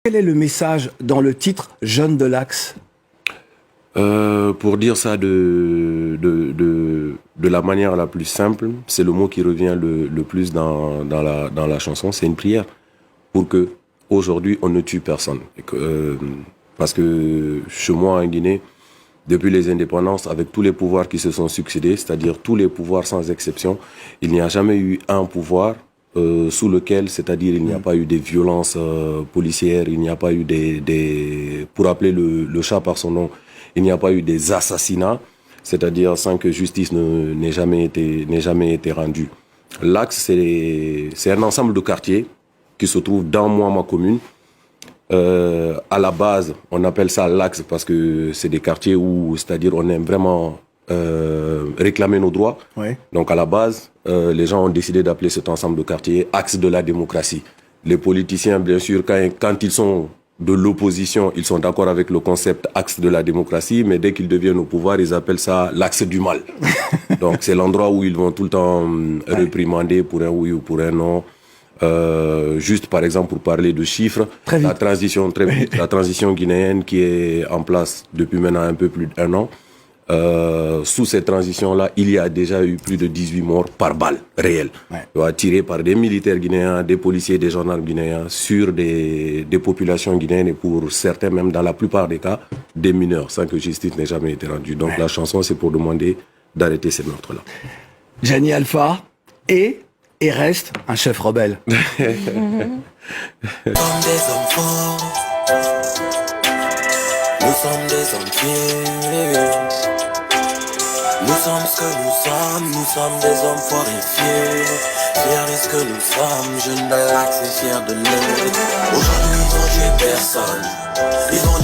Quel est le message dans le titre « Jeunes de l'Axe » ? Pour dire ça de la manière la plus simple, c'est le mot qui revient le plus dans la chanson, c'est une prière pour que aujourd'hui on ne tue personne. Parce que chez moi en Guinée, depuis les indépendances, avec tous les pouvoirs qui se sont succédés, c'est-à-dire tous les pouvoirs sans exception, il n'y a jamais eu un pouvoir sous lequel, c'est-à-dire il n'y a pas eu des violences policières, il n'y a pas eu pour appeler le chat par son nom, il n'y a pas eu des assassinats, c'est-à-dire sans que justice n'ait jamais été rendue. L'Axe, c'est un ensemble de quartiers qui se trouvent dans ma commune. À la base, on appelle ça l'Axe parce que c'est des quartiers où, c'est-à-dire, on aime vraiment réclamer nos droits. Ouais. Donc, à la base, les gens ont décidé d'appeler cet ensemble de quartiers Axe de la démocratie. Les politiciens, bien sûr, quand ils sont de l'opposition, ils sont d'accord avec le concept Axe de la démocratie, mais dès qu'ils deviennent au pouvoir, ils appellent ça l'Axe du mal. Donc, c'est l'endroit où ils vont tout le temps réprimander pour un oui ou pour un non. Juste par exemple pour parler de chiffres, la transition guinéenne qui est en place depuis maintenant un peu plus d'1 an, sous cette transition-là, il y a déjà eu plus de 18 morts par balle réelle, tirées par des militaires guinéens, des policiers, des gendarmes guinéens sur des populations guinéennes et pour certains même dans la plupart des cas des mineurs sans que justice n'ait jamais été rendue. Donc la chanson c'est pour demander d'arrêter ces meurtres-là. Gianni Alpha et reste un chef rebelle. Comme des hommes forts, nous sommes des hommes fiers. Nous sommes ce que nous sommes des hommes forts et fiers. Fiers de ce que nous sommes, jeunes de l'Axe et fiers de l'être. Aujourd'hui ils ont tué personne, ils ont